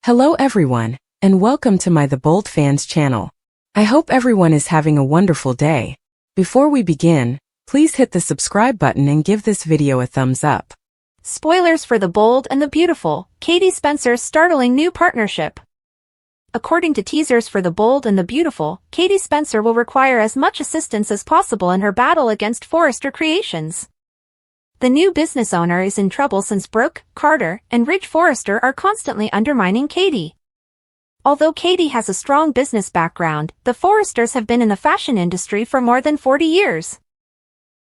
Hello everyone, and welcome to my The Bold Fans channel. I hope everyone is having a wonderful day. Before we begin, please hit the subscribe button and give this video a thumbs up. Spoilers for The Bold and the Beautiful, Katie Spencer's startling new partnership. According to teasers for The Bold and the Beautiful, Katie Spencer will require as much assistance as possible in her battle against Forrester Creations. The new business owner is in trouble since Brooke, Carter, and Ridge Forrester are constantly undermining Katie. Although Katie has a strong business background, the Forresters have been in the fashion industry for more than 40 years.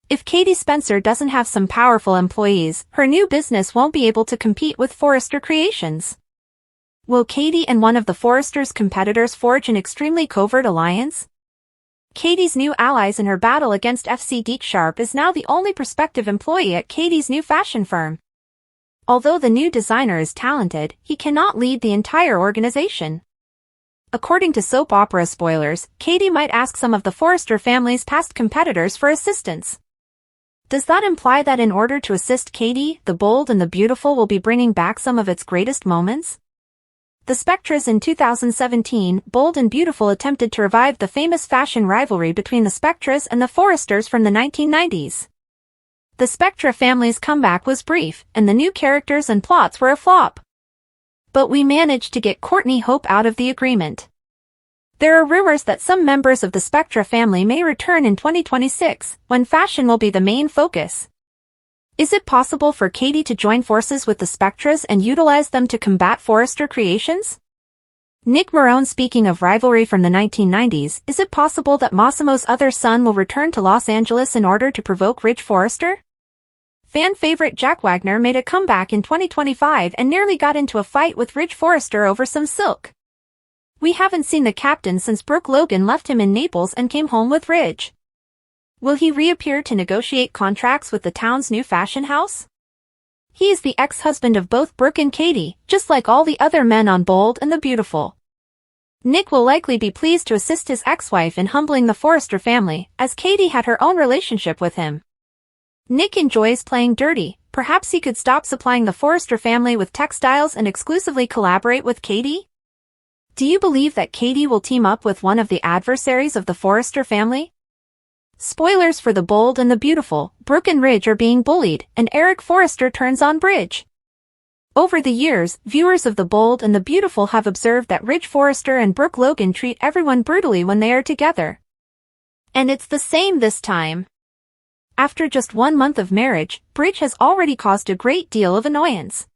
If Katie Spencer doesn't have some powerful employees, her new business won't be able to compete with Forrester Creations. Will Katie and one of the Forresters' competitors forge an extremely covert alliance? Katie's new allies in her battle against FC Deke Sharpe is now the only prospective employee at Katie's new fashion firm. Although the new designer is talented, he cannot lead the entire organization. According to soap opera spoilers, Katie might ask some of the Forrester family's past competitors for assistance. Does that imply that in order to assist Katie, the Bold and the Beautiful will be bringing back some of its greatest moments? The Spectres in 2017, Bold and Beautiful attempted to revive the famous fashion rivalry between the Spectres and the Forresters from the 1990s. The Spectre family's comeback was brief, and the new characters and plots were a flop. But we managed to get Courtney Hope out of the agreement. There are rumors that some members of the Spectre family may return in 2026, when fashion will be the main focus. Is it possible for Katie to join forces with the Spectres and utilize them to combat Forrester Creations? Nick Marone speaking of rivalry from the 1990s, is it possible that Massimo's other son will return to Los Angeles in order to provoke Ridge Forrester? Fan favorite Jack Wagner made a comeback in 2025 and nearly got into a fight with Ridge Forrester over some silk. We haven't seen the captain since Brooke Logan left him in Naples and came home with Ridge. Will he reappear to negotiate contracts with the town's new fashion house? He is the ex-husband of both Brooke and Katie, just like all the other men on Bold and the Beautiful. Nick will likely be pleased to assist his ex-wife in humbling the Forrester family, as Katie had her own relationship with him. Nick enjoys playing dirty. Perhaps he could stop supplying the Forrester family with textiles and exclusively collaborate with Katie? Do you believe that Katie will team up with one of the adversaries of the Forrester family? Spoilers for The Bold and the Beautiful, Brooke and Ridge are being bullied, and Eric Forrester turns on Ridge. Over the years, viewers of The Bold and the Beautiful have observed that Ridge Forrester and Brooke Logan treat everyone brutally when they are together. And it's the same this time. After just 1 month of marriage, Ridge has already caused a great deal of annoyance.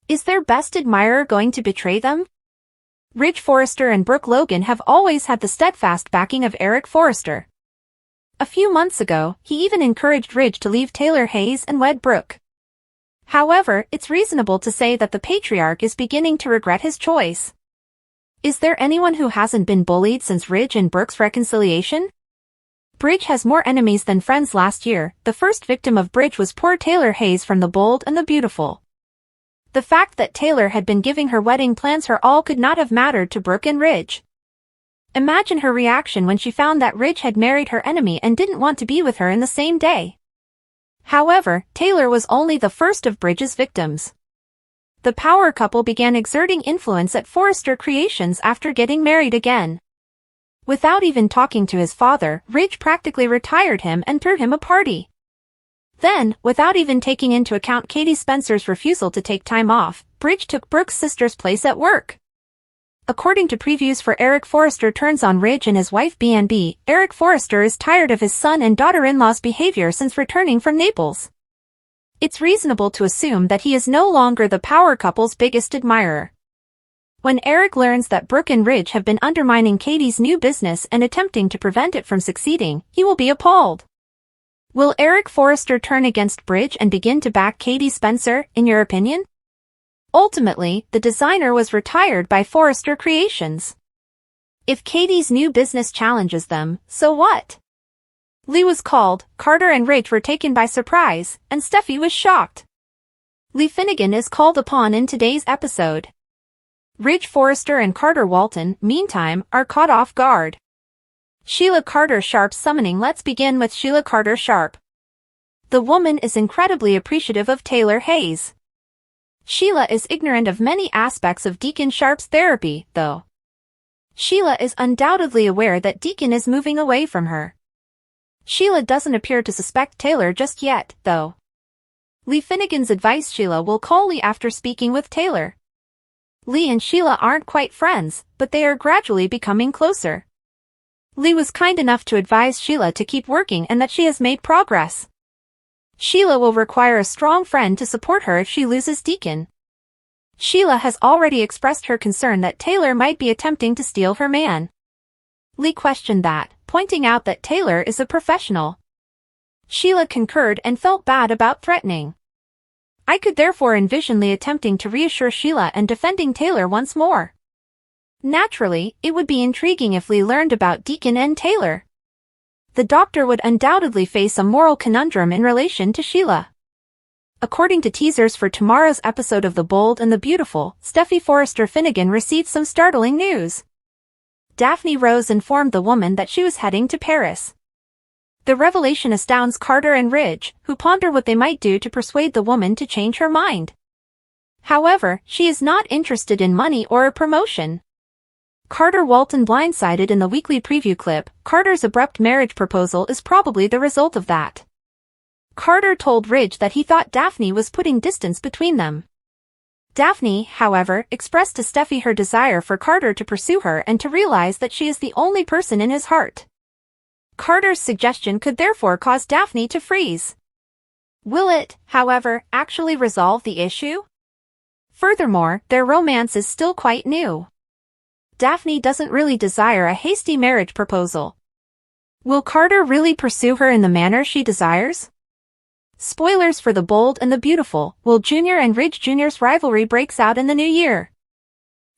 Is their best admirer going to betray them? Ridge Forrester and Brooke Logan have always had the steadfast backing of Eric Forrester. A few months ago, he even encouraged Ridge to leave Taylor Hayes and wed Brooke. However, it's reasonable to say that the patriarch is beginning to regret his choice. Is there anyone who hasn't been bullied since Ridge and Brooke's reconciliation? Ridge has more enemies than friends. Last year, the first victim of Ridge was poor Taylor Hayes from The Bold and the Beautiful. The fact that Taylor had been giving her wedding plans her all could not have mattered to Brooke and Ridge. Imagine her reaction when she found that Ridge had married her enemy and didn't want to be with her in the same day. However, Taylor was only the first of Ridge's victims. The power couple began exerting influence at Forrester Creations after getting married again. Without even talking to his father, Ridge practically retired him and threw him a party. Then, without even taking into account Katie Spencer's refusal to take time off, Ridge took Brooke's sister's place at work. According to previews for Eric Forrester Turns on Ridge and his wife B&B, Eric Forrester is tired of his son and daughter-in-law's behavior since returning from Naples. It's reasonable to assume that he is no longer the power couple's biggest admirer. When Eric learns that Brooke and Ridge have been undermining Katie's new business and attempting to prevent it from succeeding, he will be appalled. Will Eric Forrester turn against Ridge and begin to back Katie Spencer, in your opinion? Ultimately, the designer was retired by Forrester Creations. If Katie's new business challenges them, so what? Lee was called, Carter and Ridge were taken by surprise, and Steffi was shocked. Lee Finnegan is called upon in today's episode. Ridge Forrester and Carter Walton, meantime, are caught off guard. Sheila Carter Sharpe's summoning. Let's begin with Sheila Carter Sharpe. The woman is incredibly appreciative of Taylor Hayes. Sheila is ignorant of many aspects of Deke Sharpe's therapy, though. Sheila is undoubtedly aware that Deacon is moving away from her. Sheila doesn't appear to suspect Taylor just yet, though. Lee Finnegan's advice: Sheila will call Lee after speaking with Taylor. Lee and Sheila aren't quite friends, but they are gradually becoming closer. Lee was kind enough to advise Sheila to keep working and that she has made progress. Sheila will require a strong friend to support her if she loses Deacon. Sheila has already expressed her concern that Taylor might be attempting to steal her man. Lee questioned that, pointing out that Taylor is a professional. Sheila concurred and felt bad about threatening. I could therefore envision Lee attempting to reassure Sheila and defending Taylor once more. Naturally, it would be intriguing if Lee learned about Deacon and Taylor. The doctor would undoubtedly face a moral conundrum in relation to Sheila. According to teasers for tomorrow's episode of The Bold and the Beautiful, Steffy Forrester Finnegan received some startling news. Daphne Rose informed the woman that she was heading to Paris. The revelation astounds Carter and Ridge, who ponder what they might do to persuade the woman to change her mind. However, she is not interested in money or a promotion. Carter Walton blindsided in the weekly preview clip. Carter's abrupt marriage proposal is probably the result of that. Carter told Ridge that he thought Daphne was putting distance between them. Daphne, however, expressed to Steffy her desire for Carter to pursue her and to realize that she is the only person in his heart. Carter's suggestion could therefore cause Daphne to freeze. Will it, however, actually resolve the issue? Furthermore, their romance is still quite new. Daphne doesn't really desire a hasty marriage proposal. Will Carter really pursue her in the manner she desires? Spoilers for The Bold and the Beautiful: Will Jr. and Ridge Jr.'s rivalry breaks out in the new year.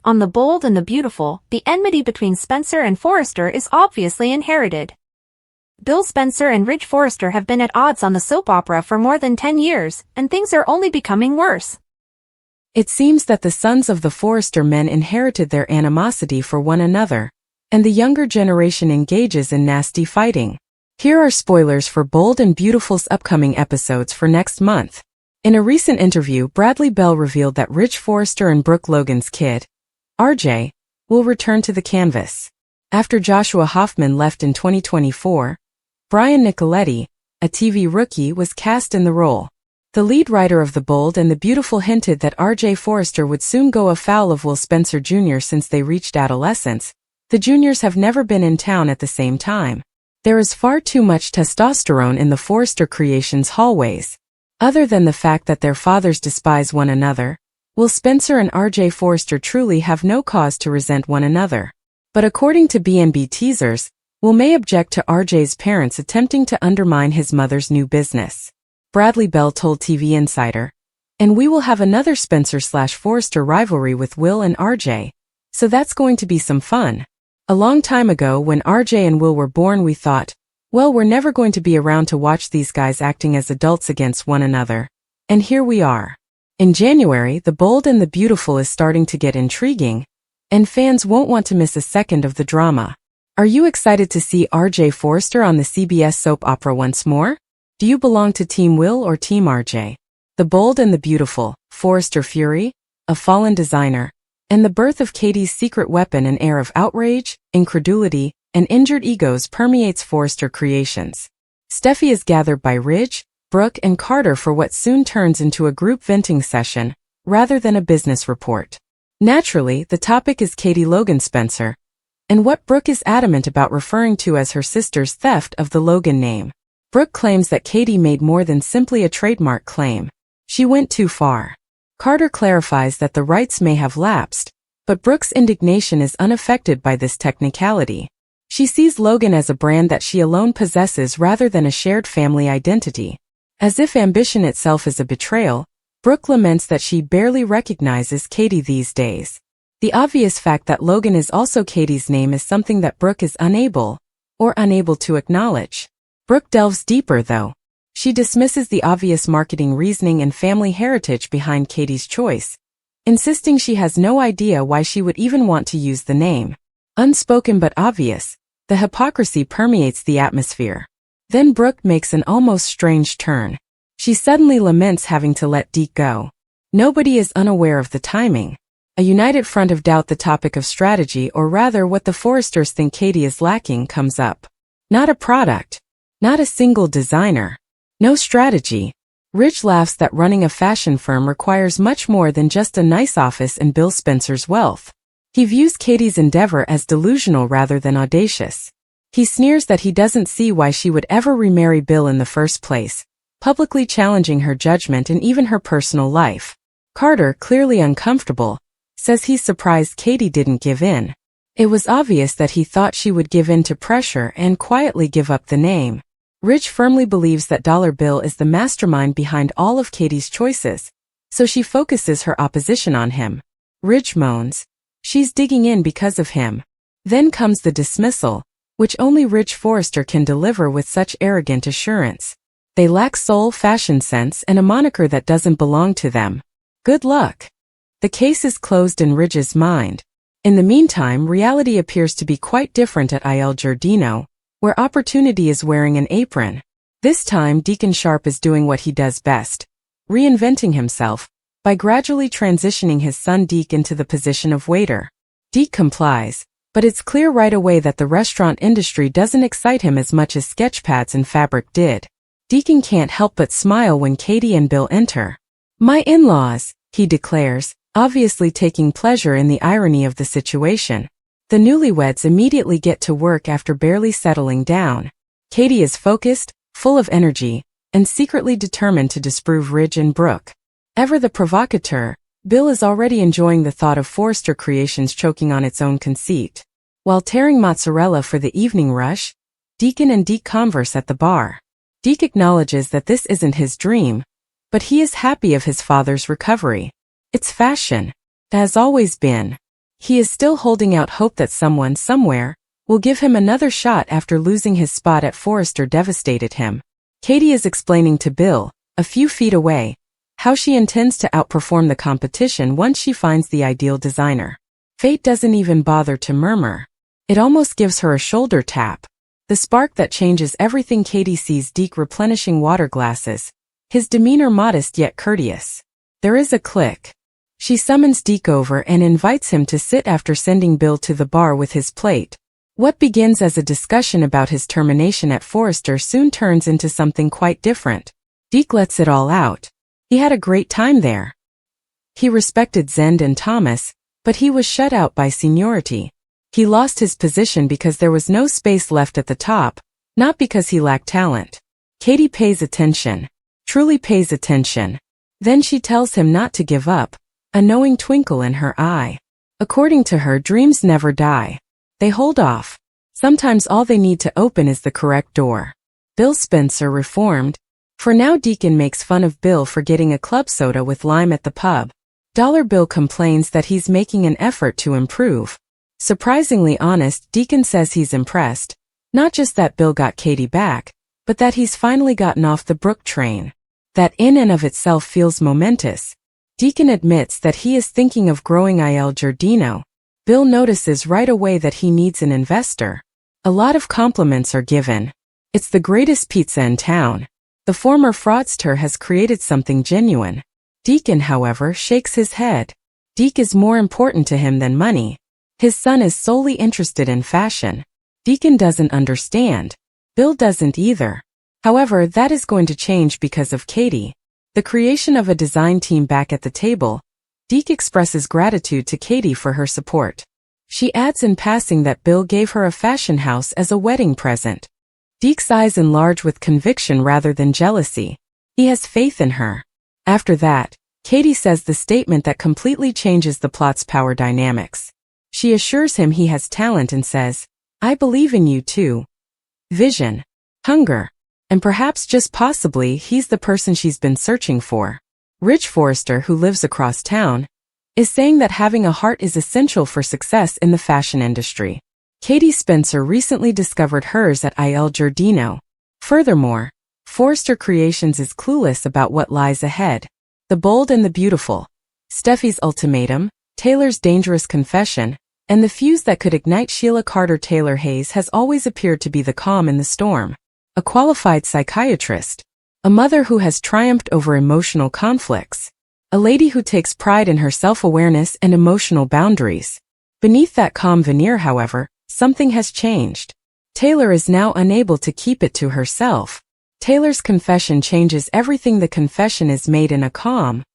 On The Bold and the Beautiful, the enmity between Spencer and Forrester is obviously inherited. Bill Spencer and Ridge Forrester have been at odds on the soap opera for more than 10 years, and things are only becoming worse. It seems that the sons of the Forrester men inherited their animosity for one another, and the younger generation engages in nasty fighting. Here are spoilers for Bold and Beautiful's upcoming episodes for next month. In a recent interview, Bradley Bell revealed that Ridge Forrester and Brooke Logan's kid, RJ, will return to the canvas. After Joshua Hoffman left in 2024, Brian Nicoletti, a TV rookie, was cast in the role. The lead writer of The Bold and the Beautiful hinted that RJ Forrester would soon go afoul of Will Spencer Jr. since they reached adolescence. The juniors have never been in town at the same time. There is far too much testosterone in the Forrester creations' hallways. Other than the fact that their fathers despise one another, Will Spencer and RJ Forrester truly have no cause to resent one another. But according to B&B teasers, Will may object to RJ's parents attempting to undermine his mother's new business. Bradley Bell told TV Insider, "And we will have another Spencer/Forrester rivalry with Will and RJ, so that's going to be some fun. A long time ago when RJ and Will were born we thought, well, we're never going to be around to watch these guys acting as adults against one another. And here we are." In January, The Bold and the Beautiful is starting to get intriguing, and fans won't want to miss a second of the drama. Are you excited to see RJ Forrester on the CBS soap opera once more? Do you belong to Team Will or Team RJ? The Bold and the Beautiful, Forrester Fury, a fallen designer, and the birth of Katie's secret weapon. An air of outrage, incredulity, and injured egos permeates Forrester creations. Steffy is gathered by Ridge, Brooke, and Carter for what soon turns into a group venting session, rather than a business report. Naturally, the topic is Katie Logan Spencer, and what Brooke is adamant about referring to as her sister's theft of the Logan name. Brooke claims that Katie made more than simply a trademark claim. She went too far. Carter clarifies that the rights may have lapsed, but Brooke's indignation is unaffected by this technicality. She sees Logan as a brand that she alone possesses rather than a shared family identity. As if ambition itself is a betrayal, Brooke laments that she barely recognizes Katie these days. The obvious fact that Logan is also Katie's name is something that Brooke is unable to acknowledge. Brooke delves deeper though. She dismisses the obvious marketing reasoning and family heritage behind Katie's choice, insisting she has no idea why she would even want to use the name. Unspoken but obvious, the hypocrisy permeates the atmosphere. Then Brooke makes an almost strange turn. She suddenly laments having to let Deke go. Nobody is unaware of the timing. A united front of doubt. The topic of strategy, or rather what the Forresters think Katie is lacking, comes up. Not a product. Not a single designer. No strategy. Ridge laughs that running a fashion firm requires much more than just a nice office and Bill Spencer's wealth. He views Katie's endeavor as delusional rather than audacious. He sneers that he doesn't see why she would ever remarry Bill in the first place, publicly challenging her judgment and even her personal life. Carter, clearly uncomfortable, says he's surprised Katie didn't give in. It was obvious that he thought she would give in to pressure and quietly give up the name. Ridge firmly believes that Dollar Bill is the mastermind behind all of Katie's choices, so she focuses her opposition on him. Ridge moans. She's digging in because of him. Then comes the dismissal, which only Ridge Forrester can deliver with such arrogant assurance. They lack soul, fashion sense, and a moniker that doesn't belong to them. Good luck. The case is closed in Ridge's mind. In the meantime, reality appears to be quite different at Il Giardino, where opportunity is wearing an apron. This time, Deke Sharpe is doing what he does best, reinventing himself, by gradually transitioning his son Deke into the position of waiter. Deke complies, but it's clear right away that the restaurant industry doesn't excite him as much as sketchpads and fabric did. Deke can't help but smile when Katie and Bill enter. My in-laws, he declares, obviously taking pleasure in the irony of the situation. The newlyweds immediately get to work after barely settling down. Katie is focused, full of energy, and secretly determined to disprove Ridge and Brooke. Ever the provocateur, Bill is already enjoying the thought of Forrester Creations choking on its own conceit. While tearing mozzarella for the evening rush, Deacon and Deke converse at the bar. Deke acknowledges that this isn't his dream, but he is happy of his father's recovery. It's fashion. It has always been. He is still holding out hope that someone, somewhere, will give him another shot after losing his spot at Forrester devastated him. Katie is explaining to Bill, a few feet away, how she intends to outperform the competition once she finds the ideal designer. Fate doesn't even bother to murmur. It almost gives her a shoulder tap. The spark that changes everything. Katie sees Deke replenishing water glasses, his demeanor modest yet courteous. There is a click. She summons Deke over and invites him to sit after sending Bill to the bar with his plate. What begins as a discussion about his termination at Forrester soon turns into something quite different. Deke lets it all out. He had a great time there. He respected Zend and Thomas, but he was shut out by seniority. He lost his position because there was no space left at the top, not because he lacked talent. Katie pays attention. Truly pays attention. Then she tells him not to give up, a knowing twinkle in her eye. According to her, dreams never die. They hold off. Sometimes all they need to open is the correct door. Bill Spencer reformed. For now, Deacon makes fun of Bill for getting a club soda with lime at the pub. Dollar Bill complains that he's making an effort to improve. Surprisingly honest, Deacon says he's impressed. Not just that Bill got Katie back, but that he's finally gotten off the Brooke train. That in and of itself feels momentous. Deacon admits that he is thinking of growing Il Giardino. Bill notices right away that he needs an investor. A lot of compliments are given. It's the greatest pizza in town. The former fraudster has created something genuine. Deacon, however, shakes his head. Deke is more important to him than money. His son is solely interested in fashion. Deacon doesn't understand. Bill doesn't either. However, that is going to change because of Katie. The creation of a design team back at the table, Deke expresses gratitude to Katie for her support. She adds in passing that Bill gave her a fashion house as a wedding present. Deke's eyes enlarge with conviction rather than jealousy. He has faith in her. After that, Katie says the statement that completely changes the plot's power dynamics. She assures him he has talent and says, I believe in you too. Vision. Hunger. And perhaps just possibly he's the person she's been searching for. Ridge Forrester, who lives across town, is saying that having a heart is essential for success in the fashion industry. Katie Spencer recently discovered hers at Il Giardino. Furthermore, Forrester Creations is clueless about what lies ahead. The Bold and the Beautiful, Steffi's Ultimatum, Taylor's Dangerous Confession, and the fuse that could ignite Sheila Carter Taylor Hayes has always appeared to be the calm in the storm. A qualified psychiatrist. A mother who has triumphed over emotional conflicts. A lady who takes pride in her self-awareness and emotional boundaries. Beneath that calm veneer, however, something has changed. Taylor is now unable to keep it to herself. Taylor's confession changes everything. The confession is made in a calm,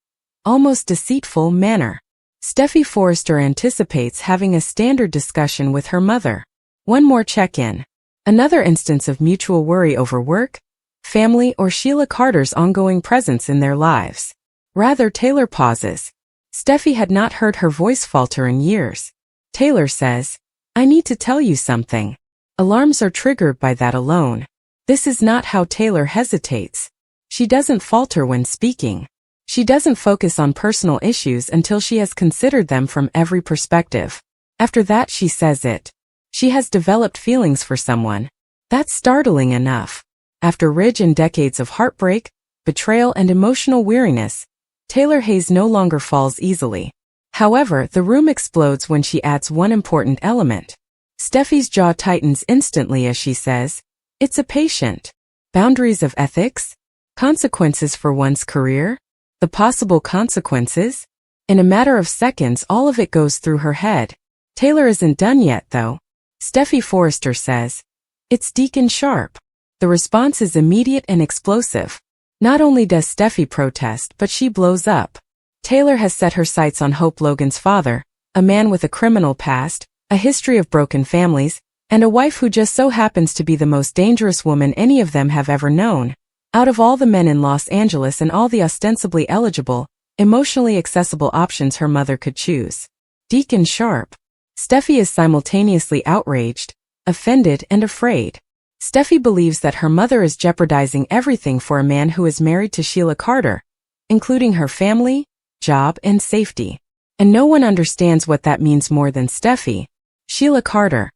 almost deceitful manner. Steffi Forrester anticipates having a standard discussion with her mother. One more check-in. Another instance of mutual worry over work, family, or Sheila Carter's ongoing presence in their lives. Rather, Taylor pauses. Steffi had not heard her voice falter in years. Taylor says, "I need to tell you something." Alarms are triggered by that alone. This is not how Taylor hesitates. She doesn't falter when speaking. She doesn't focus on personal issues until she has considered them from every perspective. After that, she says it. She has developed feelings for someone. That's startling enough. After Ridge and decades of heartbreak, betrayal, and emotional weariness, Taylor Hayes no longer falls easily. However, the room explodes when she adds one important element. Steffi's jaw tightens instantly as she says, "It's a patient. Boundaries of ethics? Consequences for one's career? The possible consequences?" In a matter of seconds, all of it goes through her head. Taylor isn't done yet, though. Steffi Forrester says, "It's Deke Sharpe." The response is immediate and explosive. Not only does Steffi protest, but she blows up. Taylor has set her sights on Hope Logan's father, a man with a criminal past, a history of broken families, and a wife who just so happens to be the most dangerous woman any of them have ever known. Out of all the men in Los Angeles and all the ostensibly eligible, emotionally accessible options her mother could choose. Deke Sharpe. Steffi is simultaneously outraged, offended, and afraid. Steffi believes that her mother is jeopardizing everything for a man who is married to Sheila Carter, including her family, job, and safety. And no one understands what that means more than Steffi. Sheila Carter.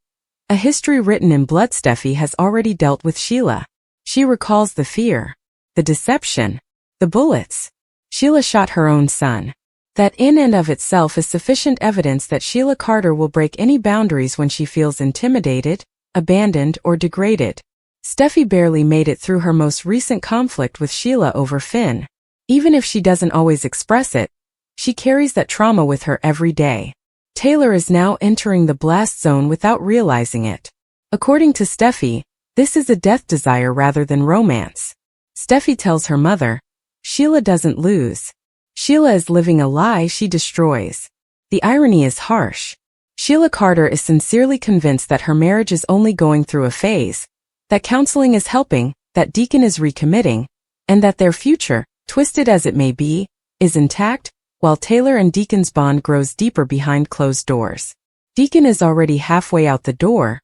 A history written in blood. Steffi has already dealt with Sheila. She recalls the fear, the deception, the bullets. Sheila shot her own son. That in and of itself is sufficient evidence that Sheila Carter will break any boundaries when she feels intimidated, abandoned, or degraded. Steffi barely made it through her most recent conflict with Sheila over Finn. Even if she doesn't always express it, she carries that trauma with her every day. Taylor is now entering the blast zone without realizing it. According to Steffi, this is a death desire rather than romance. Steffi tells her mother, "Sheila doesn't lose. Sheila is living a lie she destroys." The irony is harsh. Sheila Carter is sincerely convinced that her marriage is only going through a phase, that counseling is helping, that Deacon is recommitting, and that their future, twisted as it may be, is intact, while Taylor and Deacon's bond grows deeper behind closed doors. Deacon is already halfway out the door,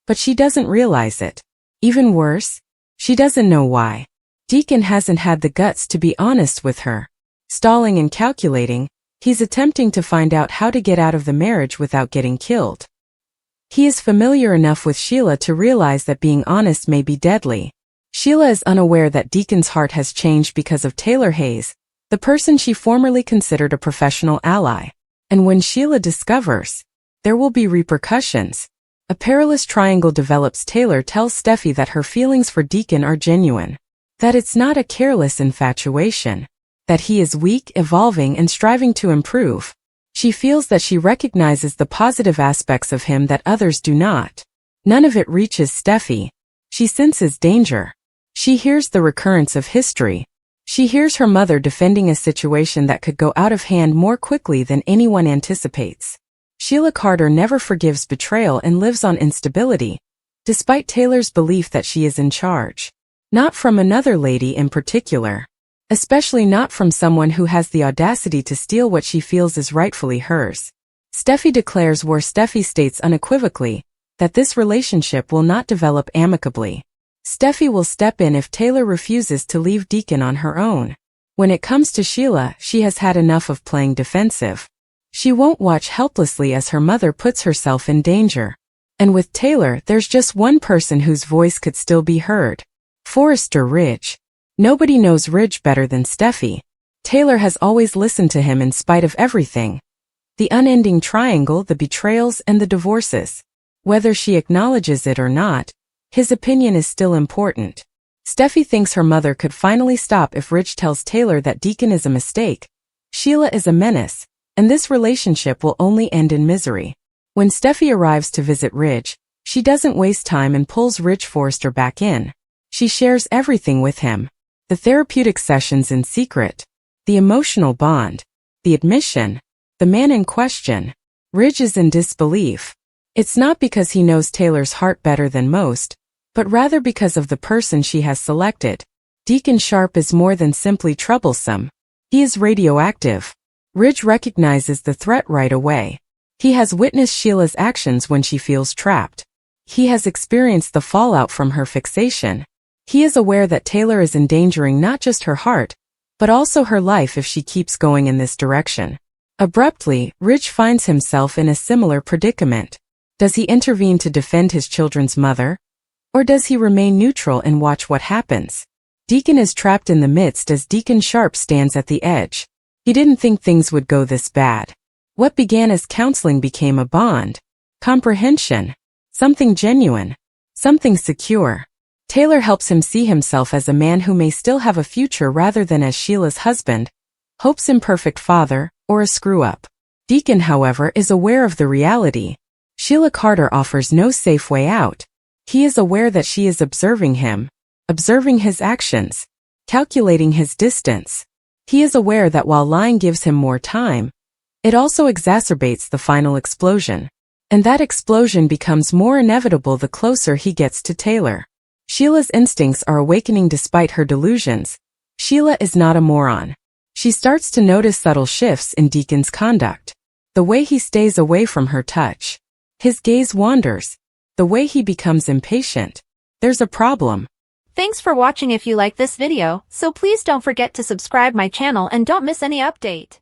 but she doesn't realize it. Even worse, she doesn't know why. Deacon hasn't had the guts to be honest with her. Stalling and calculating, he's attempting to find out how to get out of the marriage without getting killed. He is familiar enough with Sheila to realize that being honest may be deadly. Sheila is unaware that Deacon's heart has changed because of Taylor Hayes, the person she formerly considered a professional ally. And when Sheila discovers, there will be repercussions. A perilous triangle develops. Taylor tells Steffi that her feelings for Deacon are genuine, that it's not a careless infatuation, that he is weak, evolving, and striving to improve. She feels that she recognizes the positive aspects of him that others do not. None of it reaches Steffi. She senses danger. She hears the recurrence of history. She hears her mother defending a situation that could go out of hand more quickly than anyone anticipates. Sheila Carter never forgives betrayal and lives on instability, despite Taylor's belief that she is in charge. Not from another lady in particular. Especially not from someone who has the audacity to steal what she feels is rightfully hers. Steffi declares war. Steffi states unequivocally that this relationship will not develop amicably. Steffi will step in if Taylor refuses to leave Deacon on her own. When it comes to Sheila, she has had enough of playing defensive. She won't watch helplessly as her mother puts herself in danger. And with Taylor, there's just one person whose voice could still be heard. Forrester Ridge. Nobody knows Ridge better than Steffi. Taylor has always listened to him in spite of everything. The unending triangle, the betrayals, and the divorces. Whether she acknowledges it or not, his opinion is still important. Steffi thinks her mother could finally stop if Ridge tells Taylor that Deacon is a mistake, Sheila is a menace, and this relationship will only end in misery. When Steffi arrives to visit Ridge, she doesn't waste time and pulls Ridge Forrester back in. She shares everything with him. The therapeutic sessions in secret, the emotional bond, the admission, the man in question. Ridge is in disbelief. It's not because he knows Taylor's heart better than most, but rather because of the person she has selected. Deke Sharpe is more than simply troublesome. He is radioactive. Ridge recognizes the threat right away. He has witnessed Sheila's actions when she feels trapped. He has experienced the fallout from her fixation. He is aware that Taylor is endangering not just her heart, but also her life if she keeps going in this direction. Abruptly, Ridge finds himself in a similar predicament. Does he intervene to defend his children's mother? Or does he remain neutral and watch what happens? Deacon is trapped in the midst as Deke Sharpe stands at the edge. He didn't think things would go this bad. What began as counseling became a bond. Comprehension. Something genuine. Something secure. Taylor helps him see himself as a man who may still have a future rather than as Sheila's husband, Hope's imperfect father, or a screw-up. Deacon, however, is aware of the reality. Sheila Carter offers no safe way out. He is aware that she is observing him, observing his actions, calculating his distance. He is aware that while lying gives him more time, it also exacerbates the final explosion. And that explosion becomes more inevitable the closer he gets to Taylor. Sheila's instincts are awakening despite her delusions. Sheila is not a moron. She starts to notice subtle shifts in Deacon's conduct. The way he stays away from her touch. His gaze wanders. The way he becomes impatient. There's a problem. Thanks for watching. If you like this video, so please don't forget to subscribe my channel and don't miss any update.